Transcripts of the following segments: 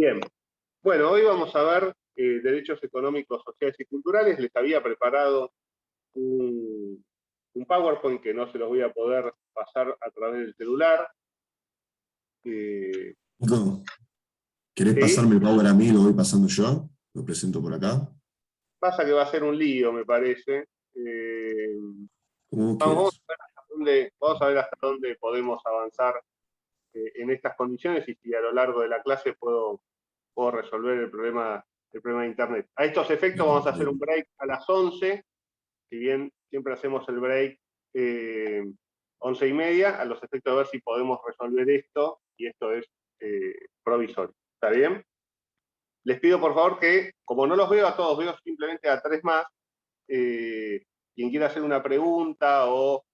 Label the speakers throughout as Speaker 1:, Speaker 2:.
Speaker 1: Bien. Bueno, hoy vamos a ver derechos económicos, sociales y culturales. Les había preparado un PowerPoint que no se los voy a poder pasar a través del celular.
Speaker 2: Nico, ¿querés
Speaker 1: ¿sí?
Speaker 2: pasarme el Power a mí? Lo voy pasando yo. Lo presento por acá.
Speaker 1: Pasa que va a ser un lío, me parece.
Speaker 2: Como
Speaker 1: Vamos
Speaker 2: quieras.
Speaker 1: a ver hasta dónde podemos avanzar en estas condiciones y si a lo largo de la clase puedo resolver el problema de Internet. A estos efectos vamos a hacer un break a las 11, si bien siempre hacemos el break 11:30, a los efectos de ver si podemos resolver esto, y esto es provisorio. ¿Está bien? Les pido por favor que, como no los veo a todos, veo simplemente a 3 más, quien quiera hacer una pregunta o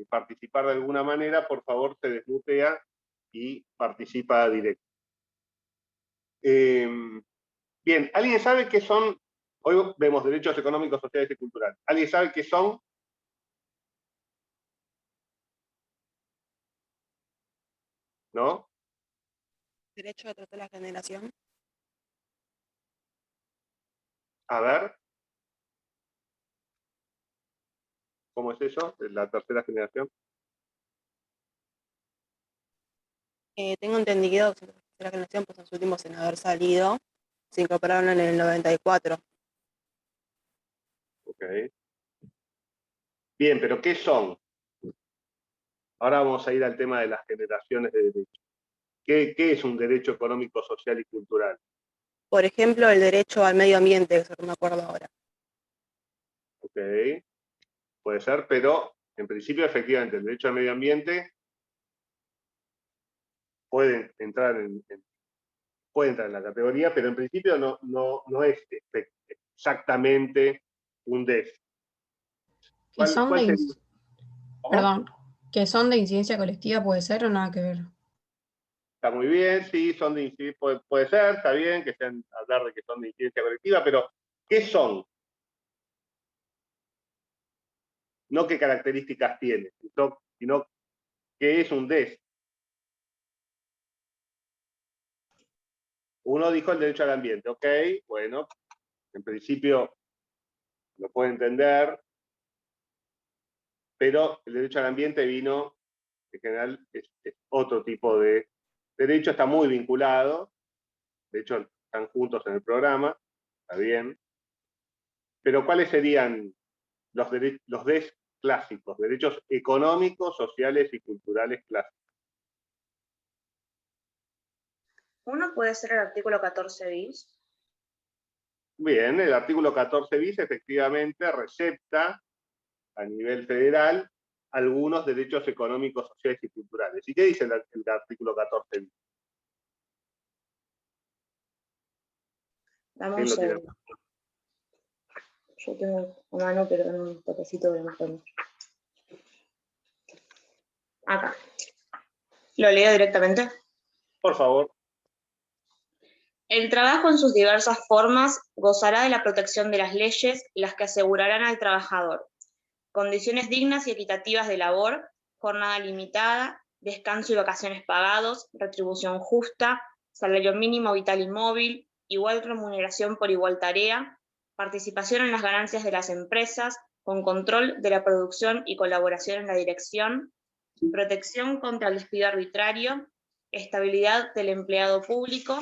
Speaker 1: participar de alguna manera, por favor se desmutea y participa directo. Bien, ¿alguien sabe qué son? Hoy vemos derechos económicos, sociales y culturales. ¿Alguien sabe qué son? ¿No?
Speaker 3: Derecho de tercera generación.
Speaker 1: A ver. ¿Cómo es eso? ¿La tercera generación?
Speaker 3: Tengo entendido que la tercera generación, pues los últimos en haber salido, se incorporaron en el 94.
Speaker 1: Ok. Bien, pero ¿qué son? Ahora vamos a ir al tema de las generaciones de derechos. ¿Qué es un derecho económico, social y cultural?
Speaker 3: Por ejemplo, el derecho al medio ambiente, eso no me acuerdo ahora.
Speaker 1: Ok. Puede ser, pero en principio, efectivamente, el derecho al medio ambiente puede entrar en la categoría, pero en principio no es exactamente un DES.
Speaker 4: Que son
Speaker 1: ¿Cuál
Speaker 4: de,
Speaker 1: sería?
Speaker 4: perdón, que son de incidencia colectiva, ¿puede ser o nada que ver?
Speaker 1: Está muy bien, sí, son de incidencia, puede ser, está bien que sean hablar de que son de incidencia colectiva, pero ¿qué son? No qué características tienen, sino qué es un DES. Uno dijo el derecho al ambiente, ok, bueno, en principio lo puede entender, pero el derecho al ambiente vino, en general, es otro tipo de derecho, está muy vinculado, de hecho están juntos en el programa, está bien, pero ¿cuáles serían los DES clásicos, derechos económicos, sociales y culturales clásicos?
Speaker 5: Uno puede ser el artículo 14 bis.
Speaker 1: Bien, el artículo 14 bis efectivamente recepta a nivel federal algunos derechos económicos, sociales y culturales. ¿Y qué dice el artículo 14 bis?
Speaker 5: Dame un
Speaker 1: ¿Quién lo tiene?
Speaker 5: segundo. Yo tengo a mano, pero en un toquecito de más. Acá. ¿Lo leo directamente?
Speaker 1: Por favor.
Speaker 5: El trabajo en sus diversas formas gozará de la protección de las leyes, las que asegurarán al trabajador condiciones dignas y equitativas de labor, jornada limitada, descanso y vacaciones pagados, retribución justa, salario mínimo vital y móvil, igual remuneración por igual tarea, participación en las ganancias de las empresas, con control de la producción y colaboración en la dirección, protección contra el despido arbitrario, estabilidad del empleado público,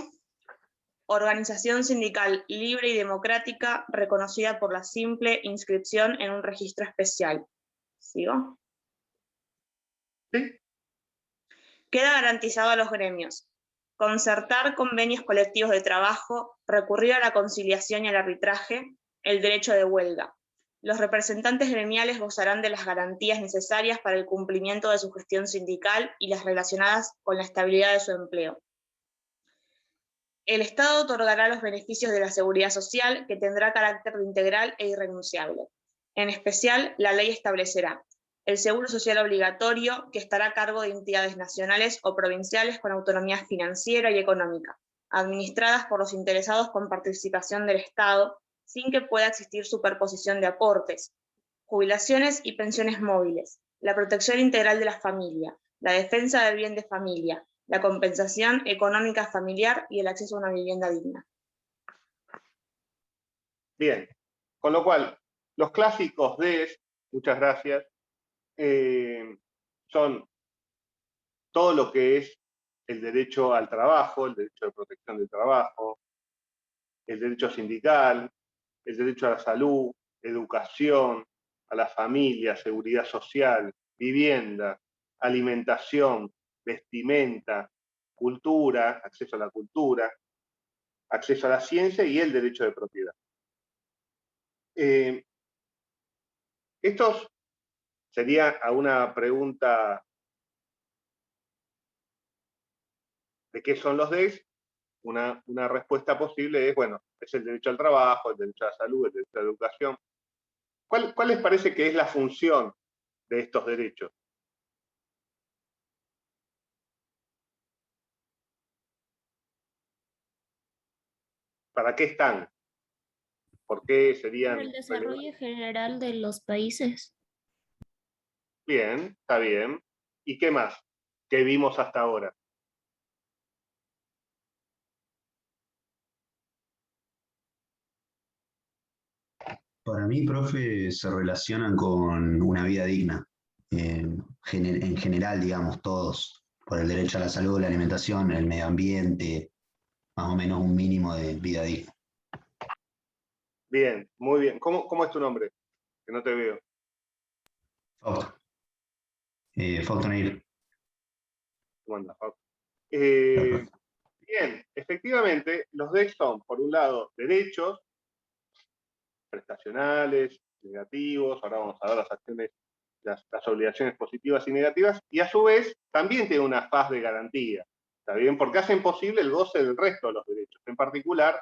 Speaker 5: organización sindical libre y democrática reconocida por la simple inscripción en un registro especial. ¿Sigo?
Speaker 1: Sí.
Speaker 5: Queda garantizado a los gremios concertar convenios colectivos de trabajo, recurrir a la conciliación y al arbitraje, el derecho de huelga. Los representantes gremiales gozarán de las garantías necesarias para el cumplimiento de su gestión sindical y las relacionadas con la estabilidad de su empleo. El Estado otorgará los beneficios de la seguridad social, que tendrá carácter integral e irrenunciable. En especial, la ley establecerá el seguro social obligatorio, que estará a cargo de entidades nacionales o provinciales con autonomía financiera y económica, administradas por los interesados con participación del Estado, sin que pueda existir superposición de aportes, jubilaciones y pensiones móviles, la protección integral de la familia, la defensa del bien de familia, la compensación económica familiar y el acceso a una vivienda digna.
Speaker 1: Bien, con lo cual, los clásicos DES, muchas gracias, son todo lo que es el derecho al trabajo, el derecho de protección del trabajo, el derecho sindical, el derecho a la salud, educación, a la familia, seguridad social, vivienda, alimentación, vestimenta, cultura, acceso a la cultura, acceso a la ciencia y el derecho de propiedad. Estos sería a una pregunta de qué son los DES. Una respuesta posible es, bueno, es el derecho al trabajo, el derecho a la salud, el derecho a la educación. ¿Cuál les parece que es la función de estos derechos? ¿Para qué están? ¿Por qué serían
Speaker 6: Para el desarrollo
Speaker 1: relevantes?
Speaker 6: general de los países.
Speaker 1: Bien, está bien. ¿Y qué más? ¿Qué vimos hasta ahora?
Speaker 7: Para mí, profe, se relacionan con una vida digna. En general, digamos, todos, por el derecho a la salud, la alimentación, el medio ambiente, más o menos un mínimo de vida digna.
Speaker 1: Bien, muy bien. ¿Cómo es tu nombre? Que no te veo.
Speaker 7: Fausto. Fausto Neira.
Speaker 1: ¿Cómo andas, Pau? Bien, efectivamente, los DEC son, por un lado, derechos prestacionales, negativos, ahora vamos a ver las acciones, las obligaciones positivas y negativas, y a su vez también tiene una faz de garantía, ¿está bien? Porque hacen posible el goce del resto de los derechos. En particular,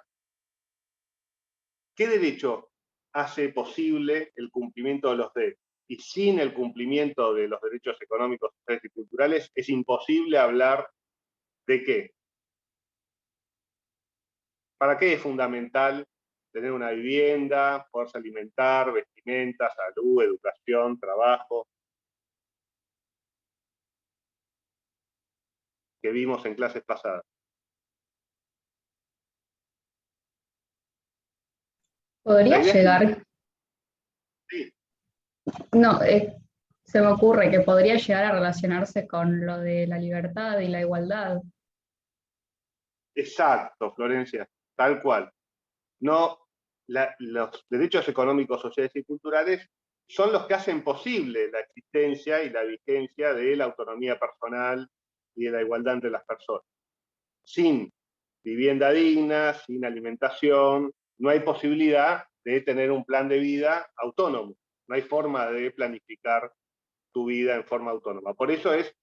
Speaker 1: ¿qué derecho hace posible el cumplimiento de los DEC? Y sin el cumplimiento de los derechos económicos, sociales y culturales, es imposible hablar de qué. ¿Para qué es fundamental tener una vivienda, poderse alimentar, vestimenta, salud, educación, trabajo? Que vimos en clases pasadas.
Speaker 8: Podría
Speaker 1: La idea
Speaker 8: llegar,
Speaker 1: sí,
Speaker 8: no, se me ocurre que podría llegar a relacionarse con lo de la libertad y la igualdad.
Speaker 1: exacto, Florencia, tal cual. No, los derechos económicos, sociales y culturales son los que hacen posible la existencia y la vigencia de la autonomía personal y de la igualdad entre las personas. Sin vivienda digna, sin alimentación, no hay posibilidad de tener un plan de vida autónomo. No hay forma de planificar tu vida en forma autónoma. Por eso es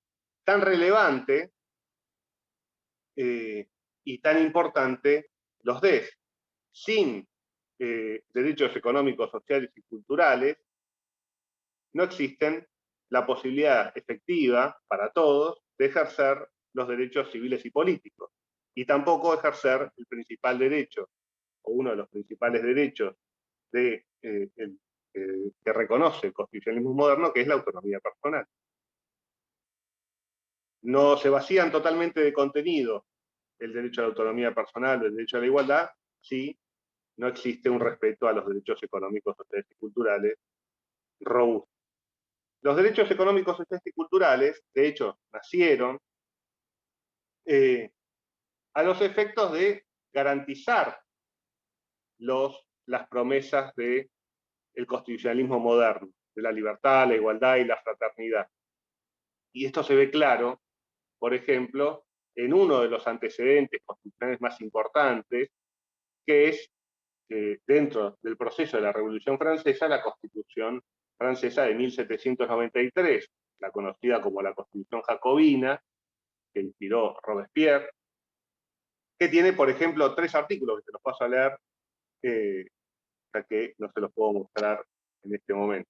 Speaker 1: tan relevante y tan importante los DES. Sin derechos económicos, sociales y culturales, no existen la posibilidad efectiva para todos de ejercer los derechos civiles y políticos, y tampoco ejercer el principal derecho, o uno de los principales derechos que reconoce el constitucionalismo moderno, que es la autonomía personal. No se vacían totalmente de contenido el derecho a la autonomía personal o el derecho a la igualdad si no existe un respeto a los derechos económicos, sociales y culturales robustos. Los derechos económicos, sociales y culturales, de hecho, nacieron a los efectos de garantizar las promesas del constitucionalismo moderno, de la libertad, la igualdad y la fraternidad. Y esto se ve claro, por ejemplo, en uno de los antecedentes constitucionales más importantes, que es, dentro del proceso de la Revolución Francesa, la Constitución Francesa de 1793, la conocida como la Constitución Jacobina, que inspiró Robespierre, que tiene, por ejemplo, 3 artículos que te los paso a leer, ya que no se los puedo mostrar en este momento.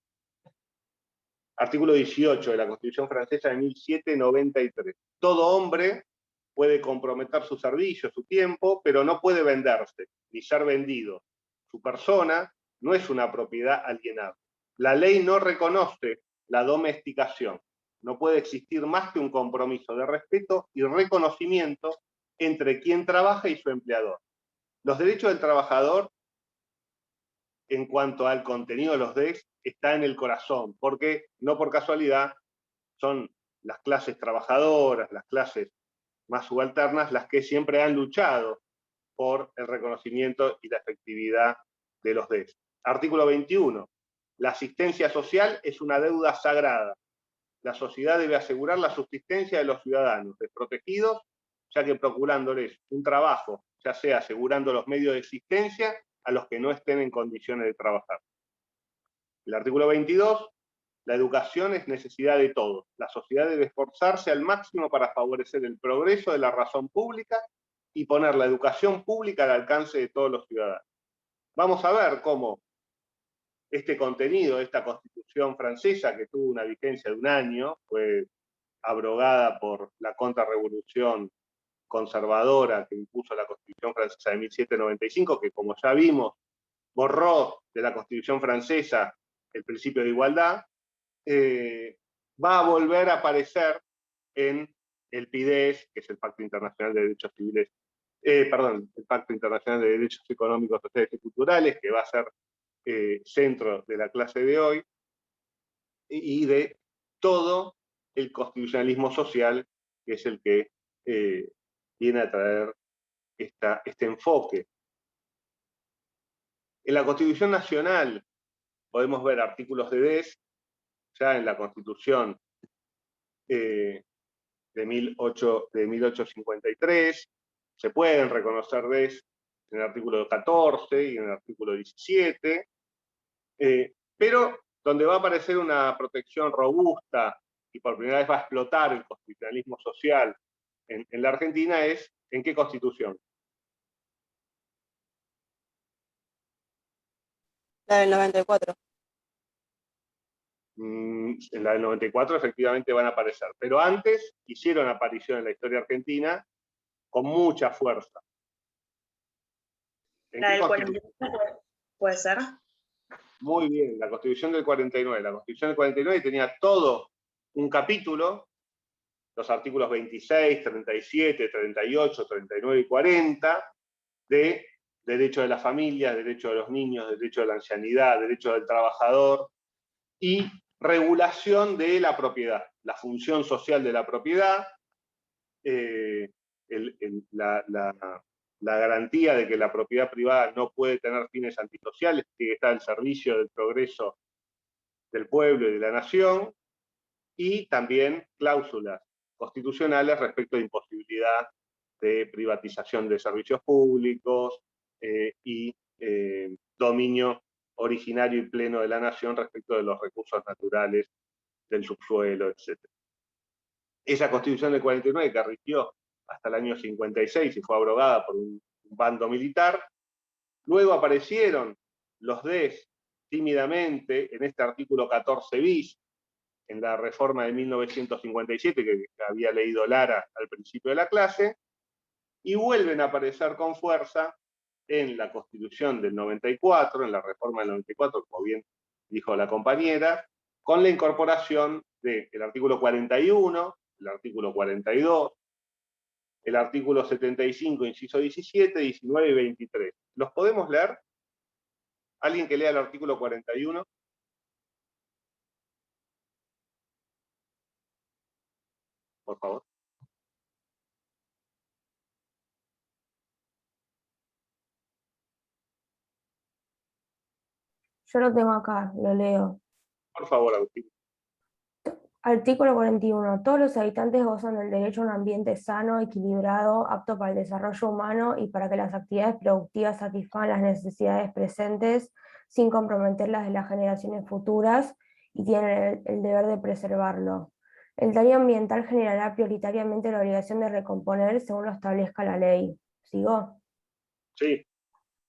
Speaker 1: Artículo 18 de la Constitución Francesa de 1793. Todo hombre puede comprometer su servicio, su tiempo, pero no puede venderse, ni ser vendido. Su persona no es una propiedad alienable. La ley no reconoce la domesticación, no puede existir más que un compromiso de respeto y reconocimiento entre quien trabaja y su empleador. Los derechos del trabajador, en cuanto al contenido de los DES, está en el corazón, porque no por casualidad son las clases trabajadoras, las clases más subalternas, las que siempre han luchado por el reconocimiento y la efectividad de los DES. Artículo 21. La asistencia social es una deuda sagrada. La sociedad debe asegurar la subsistencia de los ciudadanos desprotegidos, ya que procurándoles un trabajo, ya sea asegurando los medios de existencia a los que no estén en condiciones de trabajar. El artículo 22. La educación es necesidad de todos. La sociedad debe esforzarse al máximo para favorecer el progreso de la razón pública y poner la educación pública al alcance de todos los ciudadanos. Vamos a ver cómo este contenido, esta Constitución francesa, que tuvo una vigencia de un año, fue abrogada por la contrarrevolución conservadora que impuso la Constitución francesa de 1795, que como ya vimos, borró de la Constitución francesa el principio de igualdad, va a volver a aparecer en el PIDES, que es el Pacto Internacional de Derechos Civiles, el Pacto Internacional de Derechos Económicos, Sociales y Culturales, que va a ser centro de la clase de hoy, y de todo el constitucionalismo social, que es el que viene a traer este enfoque. En la Constitución Nacional podemos ver artículos de DES, ya en la Constitución de 1853, se pueden reconocer DES en el artículo 14 y en el artículo 17, pero donde va a aparecer una protección robusta y por primera vez va a explotar el constitucionalismo social en la Argentina es ¿en qué Constitución?
Speaker 3: La del 94.
Speaker 1: En la del 94 efectivamente van a aparecer, pero antes hicieron aparición en la historia argentina con mucha fuerza.
Speaker 5: La del 49 puede ser.
Speaker 1: Muy bien, la Constitución del 49. La Constitución del 49 tenía todo un capítulo, los artículos 26, 37, 38, 39 y 40, de derecho de la familia, derecho de los niños, derecho de la ancianidad, derecho del trabajador, y regulación de la propiedad, la función social de la propiedad, la garantía de que la propiedad privada no puede tener fines antisociales, que está al servicio del progreso del pueblo y de la nación, y también cláusulas constitucionales respecto de imposibilidad de privatización de servicios públicos y dominio originario y pleno de la nación respecto de los recursos naturales, del subsuelo, etc. Esa Constitución del 49 que rigió hasta el año 56 y fue abrogada por un bando militar, luego aparecieron los DES tímidamente en este artículo 14 bis, en la reforma de 1957 que había leído Lara al principio de la clase, y vuelven a aparecer con fuerza en la Constitución del 94, en la reforma del 94, como bien dijo la compañera, con la incorporación del artículo 41, el artículo 42, el artículo 75, inciso 17, 19 y 23. ¿Los podemos leer? ¿Alguien que lea el artículo 41? Por favor.
Speaker 9: Yo lo tengo acá, lo leo.
Speaker 1: Por favor, Agustín.
Speaker 9: Artículo 41. Todos los habitantes gozan del derecho a un ambiente sano, equilibrado, apto para el desarrollo humano y para que las actividades productivas satisfagan las necesidades presentes sin comprometer las de las generaciones futuras y tienen el deber de preservarlo. El daño ambiental generará prioritariamente la obligación de recomponer según lo establezca la ley. ¿Sigo?
Speaker 1: Sí.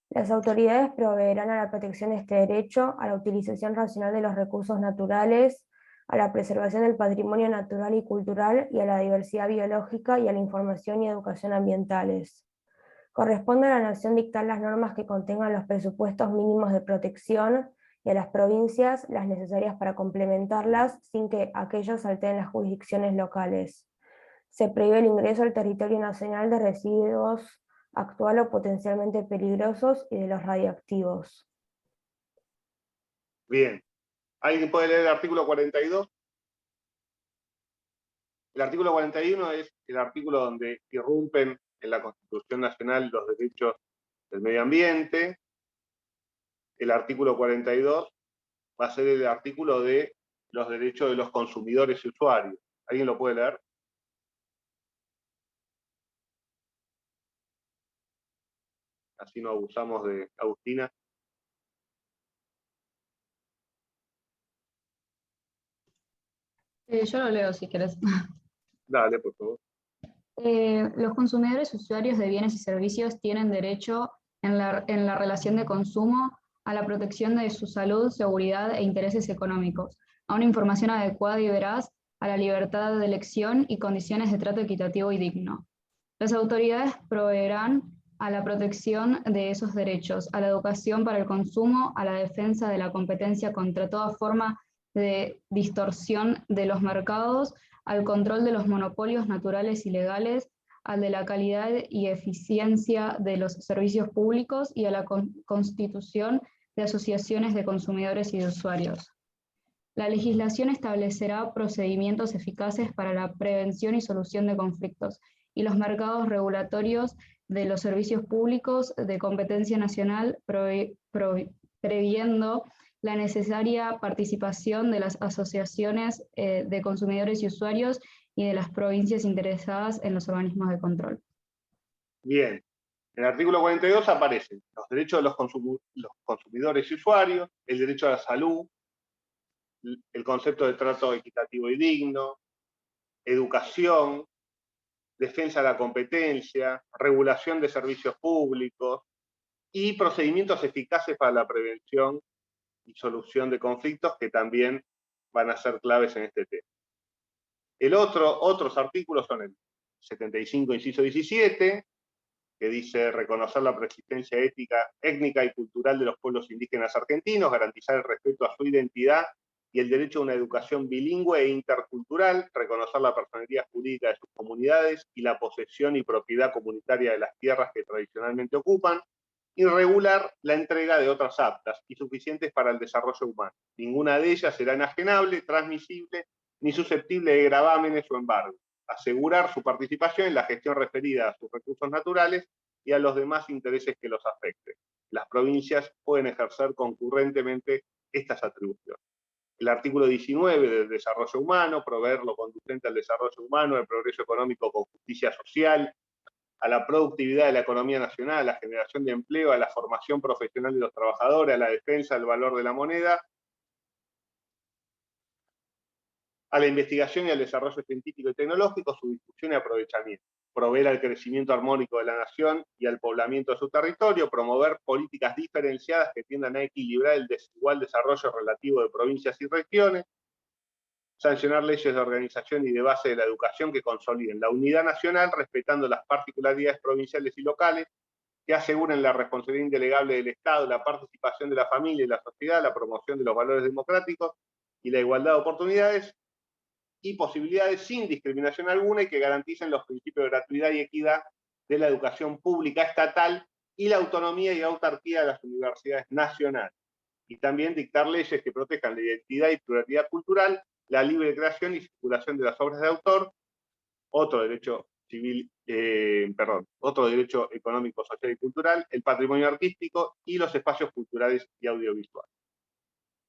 Speaker 9: Las autoridades proveerán a la protección de este derecho, a la utilización racional de los recursos naturales, a la preservación del patrimonio natural y cultural y a la diversidad biológica y a la información y educación ambientales. Corresponde a la nación dictar las normas que contengan los presupuestos mínimos de protección y a las provincias las necesarias para complementarlas sin que aquellos alteren las jurisdicciones locales. Se prohíbe el ingreso al territorio nacional de residuos actual o potencialmente peligrosos y de los radioactivos.
Speaker 1: Bien. ¿Alguien puede leer el artículo 42? El artículo 41 es el artículo donde irrumpen en la Constitución Nacional los derechos del medio ambiente. El artículo 42 va a ser el artículo de los derechos de los consumidores y usuarios. ¿Alguien lo puede leer? Así no abusamos de Agustina.
Speaker 8: Yo lo leo si querés.
Speaker 1: Dale, por favor.
Speaker 8: Los consumidores usuarios de bienes y servicios tienen derecho en la relación de consumo a la protección de su salud, seguridad e intereses económicos, a una información adecuada y veraz, a la libertad de elección y condiciones de trato equitativo y digno. Las autoridades proveerán a la protección de esos derechos, a la educación para el consumo, a la defensa de la competencia contra toda forma de distorsión de los mercados, al control de los monopolios naturales y legales, al de la calidad y eficiencia de los servicios públicos y a la constitución de asociaciones de consumidores y de usuarios. La legislación establecerá procedimientos eficaces para la prevención y solución de conflictos y los mercados regulatorios de los servicios públicos de competencia nacional, previendo la necesaria participación de las asociaciones de consumidores y usuarios y de las provincias interesadas en los organismos de control.
Speaker 1: Bien. En el artículo 42 aparecen los derechos de los consumidores y usuarios, el derecho a la salud, el concepto de trato equitativo y digno, educación, defensa de la competencia, regulación de servicios públicos y procedimientos eficaces para la prevención y solución de conflictos que también van a ser claves en este tema. Otros artículos son el 75, inciso 17, que dice reconocer la preexistencia étnica y cultural de los pueblos indígenas argentinos, garantizar el respeto a su identidad y el derecho a una educación bilingüe e intercultural, reconocer la personalidad jurídica de sus comunidades y la posesión y propiedad comunitaria de las tierras que tradicionalmente ocupan, y regular la entrega de otras aptas y suficientes para el desarrollo humano. Ninguna de ellas será enajenable, transmisible, ni susceptible de gravámenes o embargos. Asegurar su participación en la gestión referida a sus recursos naturales y a los demás intereses que los afecten. Las provincias pueden ejercer concurrentemente estas atribuciones. El artículo 19 del desarrollo humano, proveer lo conducente al desarrollo humano, al progreso económico con justicia social, a la productividad de la economía nacional, a la generación de empleo, a la formación profesional de los trabajadores, a la defensa del valor de la moneda, a la investigación y al desarrollo científico y tecnológico, su difusión y aprovechamiento, proveer al crecimiento armónico de la nación y al poblamiento de su territorio, promover políticas diferenciadas que tiendan a equilibrar el desigual desarrollo relativo de provincias y regiones, sancionar leyes de organización y de base de la educación que consoliden la unidad nacional respetando las particularidades provinciales y locales, que aseguren la responsabilidad indelegable del Estado, la participación de la familia y la sociedad, la promoción de los valores democráticos y la igualdad de oportunidades y posibilidades sin discriminación alguna y que garanticen los principios de gratuidad y equidad de la educación pública estatal y la autonomía y autarquía de las universidades nacionales. Y también dictar leyes que protejan la identidad y pluralidad cultural, la libre creación y circulación de las obras de autor, otro derecho económico, social y cultural, el patrimonio artístico y los espacios culturales y audiovisuales.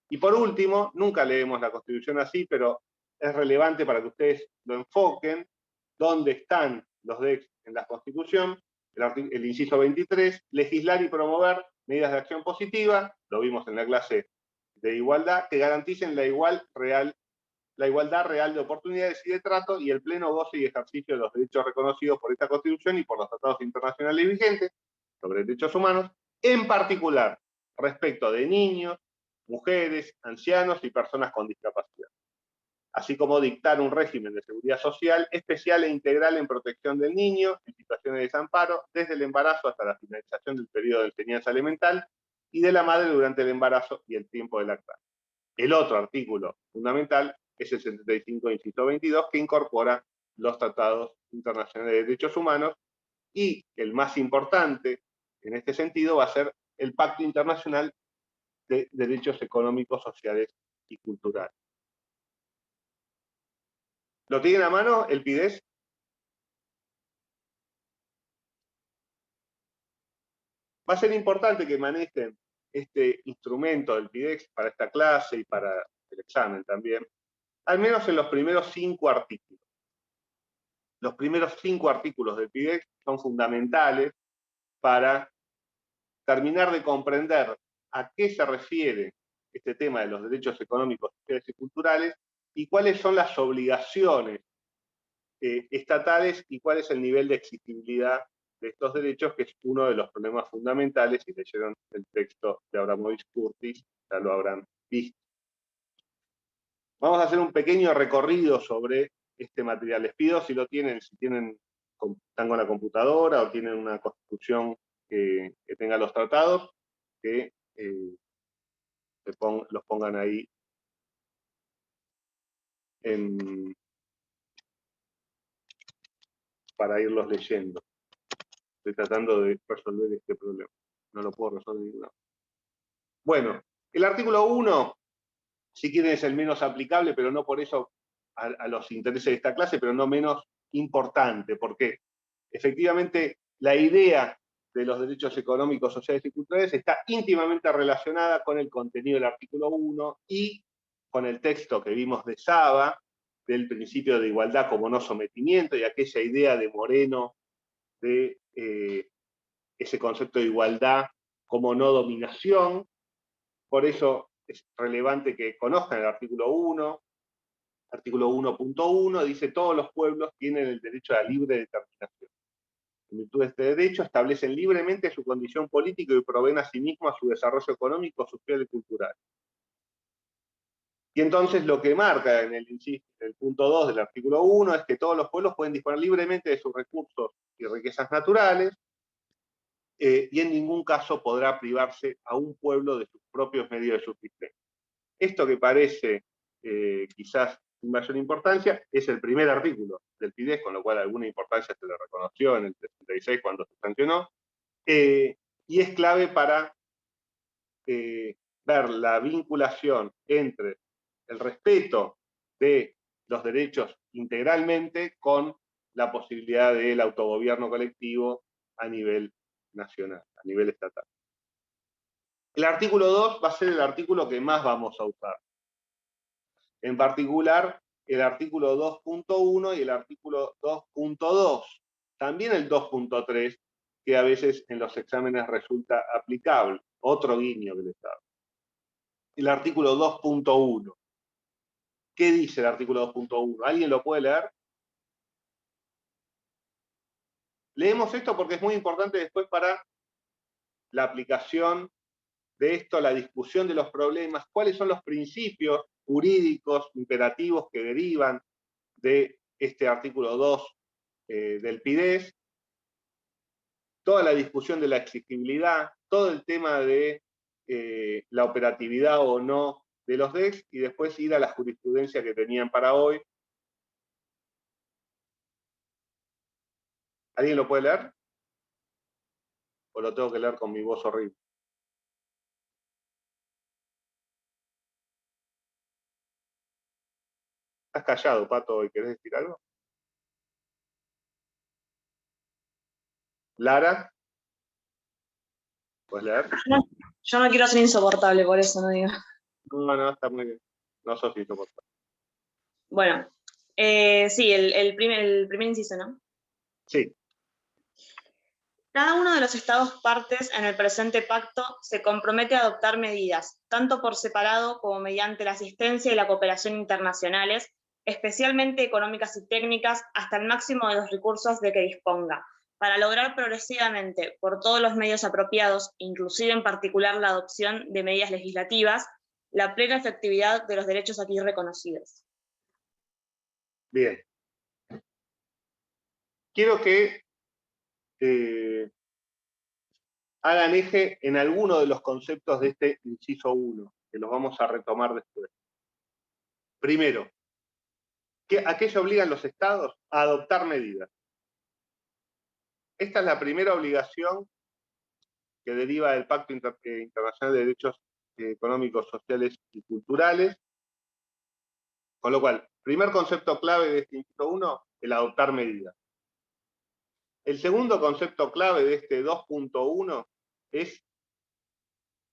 Speaker 1: Y por último, nunca leemos la Constitución así, pero es relevante para que ustedes lo enfoquen, dónde están los DECs en la Constitución, el inciso 23, legislar y promover medidas de acción positiva, lo vimos en la clase de igualdad, que garanticen la igualdad real de oportunidades y de trato y el pleno goce y ejercicio de los derechos reconocidos por esta Constitución y por los tratados internacionales vigentes sobre derechos humanos, en particular respecto de niños, mujeres, ancianos y personas con discapacidad, así como dictar un régimen de seguridad social especial e integral en protección del niño en situaciones de desamparo, desde el embarazo hasta la finalización del periodo de enseñanza elemental, y de la madre durante el embarazo y el tiempo de lactancia. El otro artículo fundamental es el 75, inciso 22, que incorpora los tratados internacionales de derechos humanos, y el más importante en este sentido va a ser el Pacto Internacional de Derechos Económicos, Sociales y Culturales. ¿Lo tienen a mano el PIDES? Va a ser importante que manejen este instrumento del PIDEX para esta clase y para el examen también, al menos en los primeros 5 artículos. Los primeros 5 artículos del PIDEX son fundamentales para terminar de comprender a qué se refiere este tema de los derechos económicos, sociales y culturales, y cuáles son las obligaciones estatales y cuál es el nivel de exigibilidad de estos derechos, que es uno de los problemas fundamentales, si leyeron el texto de Abramovich Curtis, ya lo habrán visto. Vamos a hacer un pequeño recorrido sobre este material. Les pido si lo tienen, si están con la computadora o tienen una constitución que tenga los tratados, que los pongan ahí para irlos leyendo. Estoy tratando de resolver este problema. No lo puedo resolver de ninguna. Bueno, el artículo 1, si quieren, es el menos aplicable, pero no por eso a los intereses de esta clase, pero no menos importante, porque efectivamente la idea de los derechos económicos, sociales y culturales está íntimamente relacionada con el contenido del artículo 1 y con el texto que vimos de Saba, del principio de igualdad como no sometimiento, y aquella idea de Moreno de ese concepto de igualdad como no dominación. Por eso es relevante que conozcan el artículo 1. Artículo 1.1 dice: todos los pueblos tienen el derecho a la libre determinación. En virtud de este derecho, establecen libremente su condición política y proveen a sí mismos a su desarrollo económico, social y cultural. Y entonces lo que marca en el punto 2 del artículo 1 es que todos los pueblos pueden disponer libremente de sus recursos y riquezas naturales, y en ningún caso podrá privarse a un pueblo de sus propios medios de subsistencia. Esto que parece quizás sin mayor importancia es el primer artículo del PIDES, con lo cual alguna importancia se le reconoció en el 66 cuando se sancionó, y es clave para ver la vinculación entre el respeto de los derechos integralmente con la posibilidad del autogobierno colectivo a nivel nacional, a nivel estatal. El artículo 2 va a ser el artículo que más vamos a usar. En particular, el artículo 2.1 y el artículo 2.2. También el 2.3, que a veces en los exámenes resulta aplicable. Otro guiño que les hago. El artículo 2.1. ¿Qué dice el artículo 2.1? ¿Alguien lo puede leer? Leemos esto porque es muy importante después para la aplicación de esto, la discusión de los problemas, cuáles son los principios jurídicos imperativos que derivan de este artículo 2 del PIDES, toda la discusión de la exigibilidad, todo el tema de la operatividad o no de los DEX, y después ir a la jurisprudencia que tenían para hoy. ¿Alguien lo puede leer? ¿O lo tengo que leer con mi voz horrible? ¿Estás callado, Pato, y querés decir algo? ¿Lara? ¿Puedes leer?
Speaker 5: Yo no quiero ser insoportable, por eso no digo.
Speaker 1: No, está muy bien. No sos insoportable.
Speaker 5: Bueno, sí, el primer inciso, ¿no?
Speaker 1: Sí.
Speaker 5: Cada uno de los estados partes en el presente pacto se compromete a adoptar medidas, tanto por separado como mediante la asistencia y la cooperación internacionales, especialmente económicas y técnicas, hasta el máximo de los recursos de que disponga, para lograr progresivamente, por todos los medios apropiados, inclusive en particular la adopción de medidas legislativas, la plena efectividad de los derechos aquí reconocidos.
Speaker 1: Bien. Quiero que hagan eje en alguno de los conceptos de este inciso 1, que los vamos a retomar después. Primero, ¿a qué se obligan los estados? A adoptar medidas. Esta es la primera obligación que deriva del Pacto Internacional de Derechos Económicos, Sociales y Culturales. Con lo cual, primer concepto clave de este inciso 1, el adoptar medidas. El segundo concepto clave de este 2.1 es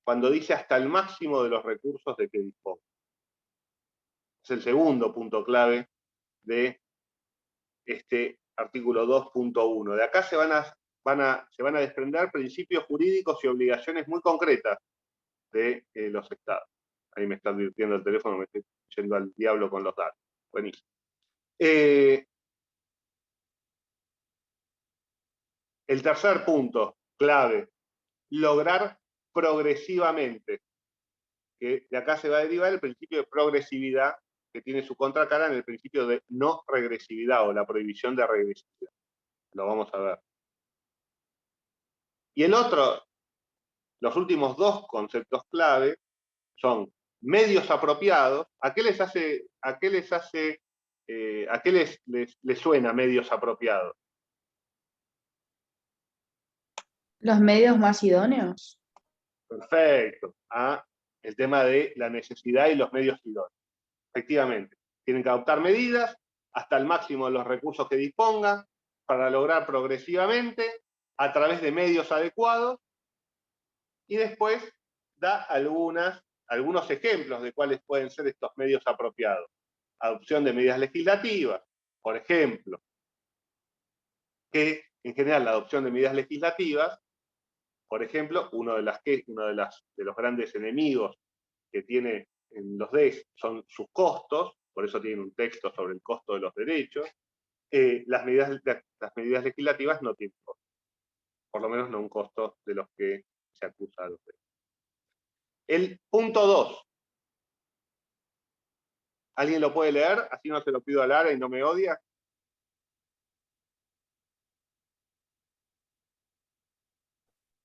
Speaker 1: cuando dice hasta el máximo de los recursos de que dispone. Es el segundo punto clave de este artículo 2.1. De acá se van a desprender principios jurídicos y obligaciones muy concretas de los estados. Ahí me está advirtiendo el teléfono, me estoy yendo al diablo con los datos. Buenísimo. El tercer punto clave, lograr progresivamente, que de acá se va a derivar el principio de progresividad, que tiene su contracara en el principio de no regresividad o la prohibición de regresividad. Lo vamos a ver. Y los últimos dos conceptos clave son medios apropiados. ¿A qué les suena medios apropiados?
Speaker 10: ¿Los medios más idóneos?
Speaker 1: Perfecto. El tema de la necesidad y los medios idóneos. Efectivamente, tienen que adoptar medidas hasta el máximo de los recursos que dispongan para lograr progresivamente, a través de medios adecuados, y después da algunos ejemplos de cuáles pueden ser estos medios apropiados. Adopción de medidas legislativas, por ejemplo, que en general la adopción de medidas legislativas, por ejemplo, uno de los grandes enemigos que tiene en los DES son sus costos, por eso tienen un texto sobre el costo de los derechos. Las medidas legislativas no tienen costo, por lo menos no un costo de los que se acusa a los DES. El punto 2. ¿Alguien lo puede leer? Así no se lo pido a Lara y no me odia.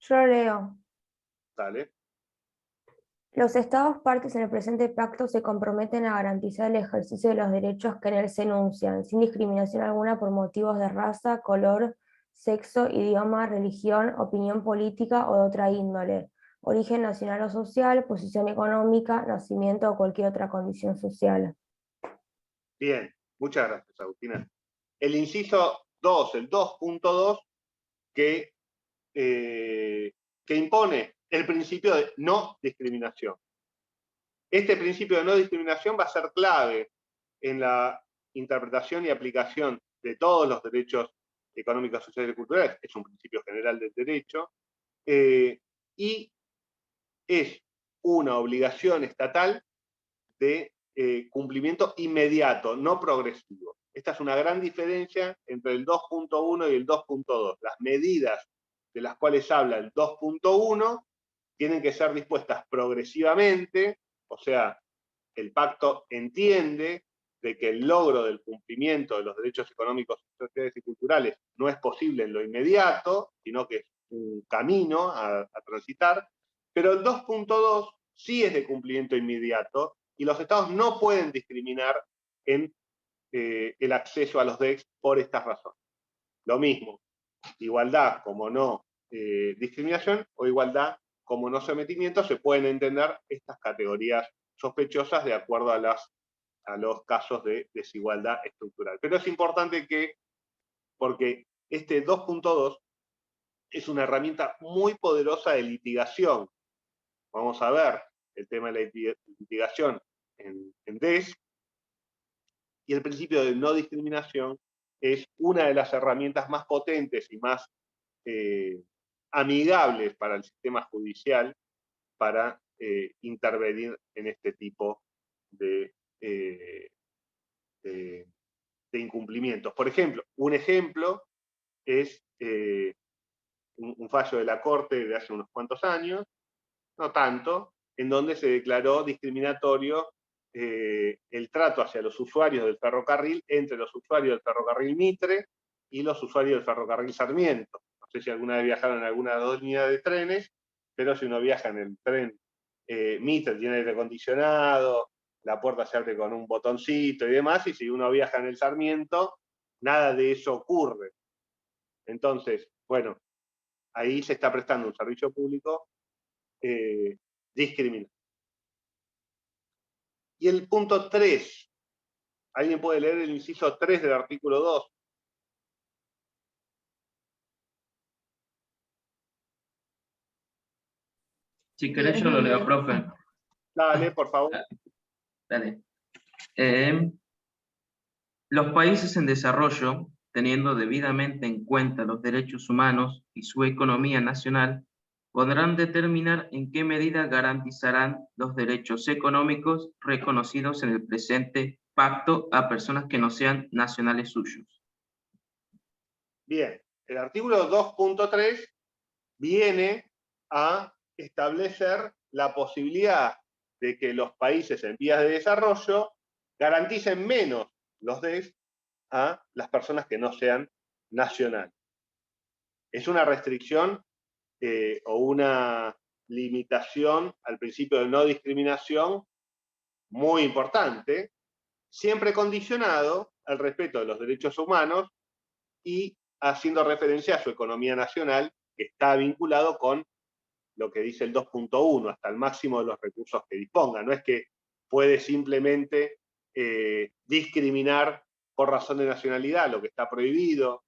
Speaker 9: Yo lo leo.
Speaker 1: Dale.
Speaker 9: Los Estados partes en el presente pacto se comprometen a garantizar el ejercicio de los derechos que en él se enuncian, sin discriminación alguna por motivos de raza, color, sexo, idioma, religión, opinión política o de otra índole, origen nacional o social, posición económica, nacimiento o cualquier otra condición social.
Speaker 1: Bien, muchas gracias, Agustina. El inciso 2, el 2.2, que impone el principio de no discriminación. Este principio de no discriminación va a ser clave en la interpretación y aplicación de todos los derechos económicos, sociales y culturales. Es un principio general del derecho, y es una obligación estatal de cumplimiento inmediato, no progresivo. Esta es una gran diferencia entre el 2.1 y el 2.2. Las medidas de las cuales habla el 2.1 tienen que ser dispuestas progresivamente, o sea, el pacto entiende de que el logro del cumplimiento de los derechos económicos, sociales y culturales no es posible en lo inmediato, sino que es un camino a transitar, pero el 2.2 sí es de cumplimiento inmediato, y los estados no pueden discriminar en el acceso a los DEX por estas razones. Lo mismo, igualdad como no discriminación, o igualdad como no sometimiento, se pueden entender estas categorías sospechosas de acuerdo a los casos de desigualdad estructural. Pero es importante porque este 2.2 es una herramienta muy poderosa de litigación. Vamos a ver el tema de la litigación en DES, y el principio de no discriminación es una de las herramientas más potentes y más amigables para el sistema judicial para intervenir en este tipo de incumplimientos. Por ejemplo, un ejemplo es un fallo de la Corte de hace unos cuantos años, no tanto, en donde se declaró discriminatorio el trato hacia los usuarios del ferrocarril entre los usuarios del ferrocarril Mitre y los usuarios del ferrocarril Sarmiento. sé si alguna vez viajaron en alguna línea de trenes, pero si uno viaja en el tren Mitre, tiene aire acondicionado, la puerta se abre con un botoncito y demás, y si uno viaja en el Sarmiento, nada de eso ocurre. Entonces, bueno, ahí se está prestando un servicio público discriminado. Y el punto 3, ¿alguien puede leer el inciso 3 del artículo 2?
Speaker 11: Si querés yo lo leo, profe.
Speaker 1: Dale, por favor.
Speaker 11: Dale. Los países en desarrollo, teniendo debidamente en cuenta los derechos humanos y su economía nacional, podrán determinar en qué medida garantizarán los derechos económicos reconocidos en el presente pacto a personas que no sean nacionales suyos.
Speaker 1: Bien, el artículo 2.3 viene a establecer la posibilidad de que los países en vías de desarrollo garanticen menos los DES a las personas que no sean nacionales. Es una restricción o una limitación al principio de no discriminación muy importante, siempre condicionado al respeto de los derechos humanos y haciendo referencia a su economía nacional, que está vinculado con lo que dice el 2.1, hasta el máximo de los recursos que disponga. No es que puede simplemente discriminar por razón de nacionalidad, lo que está prohibido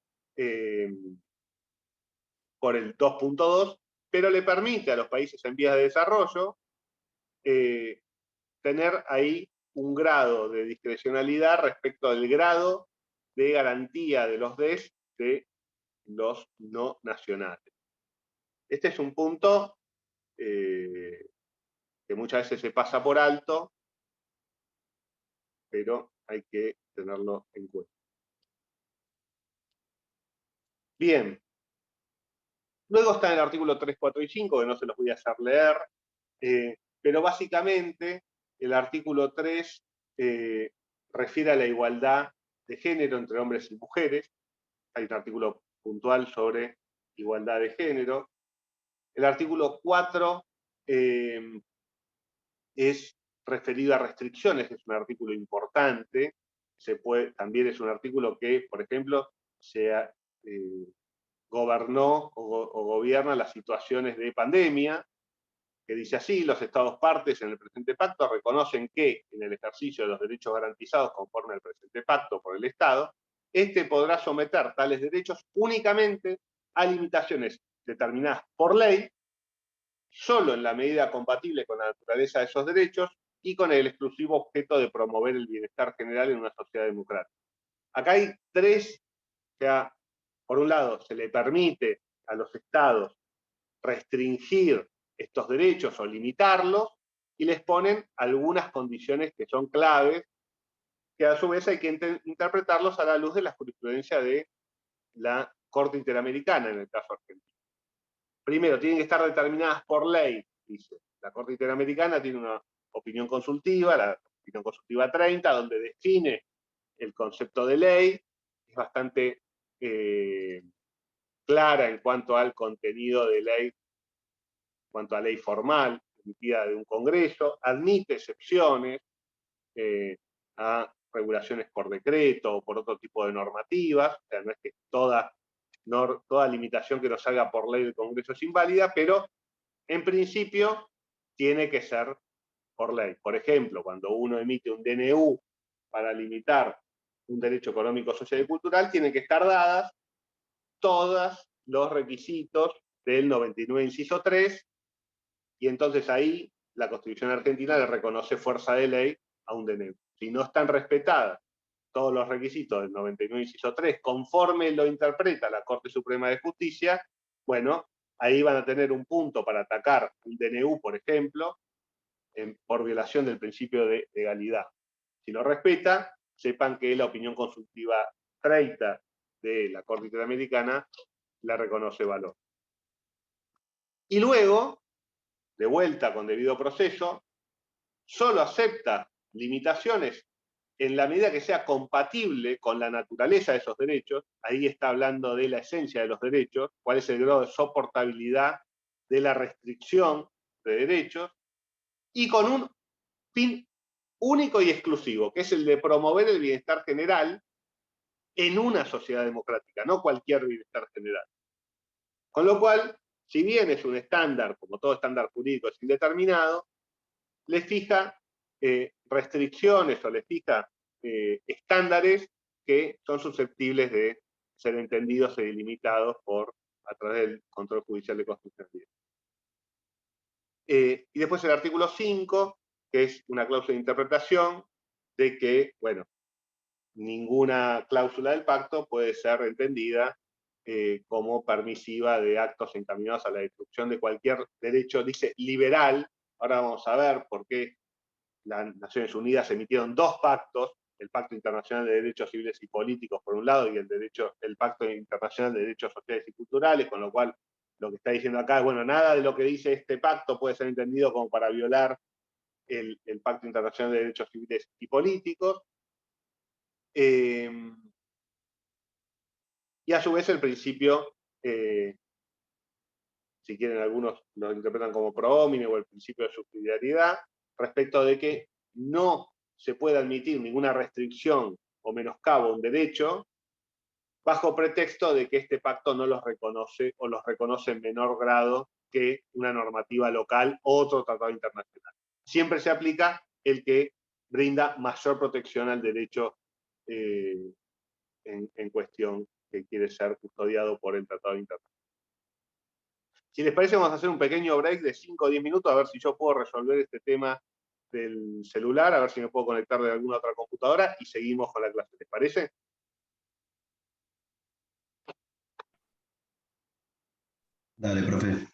Speaker 1: por el 2.2, pero le permite a los países en vías de desarrollo tener ahí un grado de discrecionalidad respecto al grado de garantía de los DES de los no nacionales. Este es un punto que muchas veces se pasa por alto, pero hay que tenerlo en cuenta. Bien. Luego está en el artículo 3, 4 y 5, que no se los voy a hacer leer, pero básicamente el artículo 3 refiere a la igualdad de género entre hombres y mujeres. Hay un artículo puntual sobre igualdad de género. El artículo 4 es referido a restricciones, es un artículo importante. También es un artículo que, por ejemplo, gobernó o gobierna las situaciones de pandemia, que dice así: los Estados partes en el presente pacto reconocen que, en el ejercicio de los derechos garantizados conforme al presente pacto por el Estado, este podrá someter tales derechos únicamente a limitaciones determinadas por ley, solo en la medida compatible con la naturaleza de esos derechos y con el exclusivo objeto de promover el bienestar general en una sociedad democrática. Acá hay tres, o sea, por un lado, se le permite a los estados restringir estos derechos o limitarlos, y les ponen algunas condiciones que son claves, que a su vez hay que interpretarlos a la luz de la jurisprudencia de la Corte Interamericana, en el caso argentino. Primero, tienen que estar determinadas por ley, dice. La Corte Interamericana tiene una opinión consultiva, la opinión consultiva 30, donde define el concepto de ley, es bastante clara en cuanto al contenido de ley, en cuanto a ley formal, emitida de un Congreso, admite excepciones a regulaciones por decreto o por otro tipo de normativas, o sea, no es que toda limitación que no salga por ley del Congreso es inválida, pero en principio tiene que ser por ley. Por ejemplo, cuando uno emite un DNU para limitar un derecho económico, social y cultural, tienen que estar dadas todos los requisitos del 99, inciso 3, y entonces ahí la Constitución Argentina le reconoce fuerza de ley a un DNU. Si no están respetadas todos los requisitos del 99, inciso 3, conforme lo interpreta la Corte Suprema de Justicia, bueno, ahí van a tener un punto para atacar un DNU, por ejemplo, por violación del principio de legalidad. Si lo respeta, sepan que la opinión consultiva 30 de la Corte Interamericana le reconoce valor. Y luego, de vuelta con debido proceso, solo acepta limitaciones en la medida que sea compatible con la naturaleza de esos derechos, ahí está hablando de la esencia de los derechos, cuál es el grado de soportabilidad de la restricción de derechos, y con un fin único y exclusivo, que es el de promover el bienestar general en una sociedad democrática, no cualquier bienestar general. Con lo cual, si bien es un estándar, como todo estándar jurídico es indeterminado, le fija restricciones o le fija estándares que son susceptibles de ser entendidos y delimitados a través del control judicial de constitucionalidad. Y después el artículo 5, que es una cláusula de interpretación de que, bueno, ninguna cláusula del pacto puede ser entendida como permisiva de actos encaminados a la destrucción de cualquier derecho, dice liberal. Ahora vamos a ver por qué las Naciones Unidas emitieron dos pactos, el Pacto Internacional de Derechos Civiles y Políticos por un lado y el Pacto Internacional de Derechos Sociales y Culturales, con lo cual lo que está diciendo acá es, bueno, nada de lo que dice este pacto puede ser entendido como para violar el Pacto Internacional de Derechos Civiles y Políticos. Y a su vez el principio, si quieren algunos lo interpretan como pro homine o el principio de subsidiariedad, respecto de que no se puede admitir ninguna restricción o menoscabo a un derecho bajo pretexto de que este pacto no los reconoce o los reconoce en menor grado que una normativa local o otro tratado internacional. Siempre se aplica el que brinda mayor protección al derecho en cuestión que quiere ser custodiado por el tratado internacional. Si les parece, vamos a hacer un pequeño break de 5 o 10 minutos, a ver si yo puedo resolver este tema del celular, a ver si me puedo conectar de alguna otra computadora, y seguimos con la clase. ¿Les parece?
Speaker 7: Dale, profe.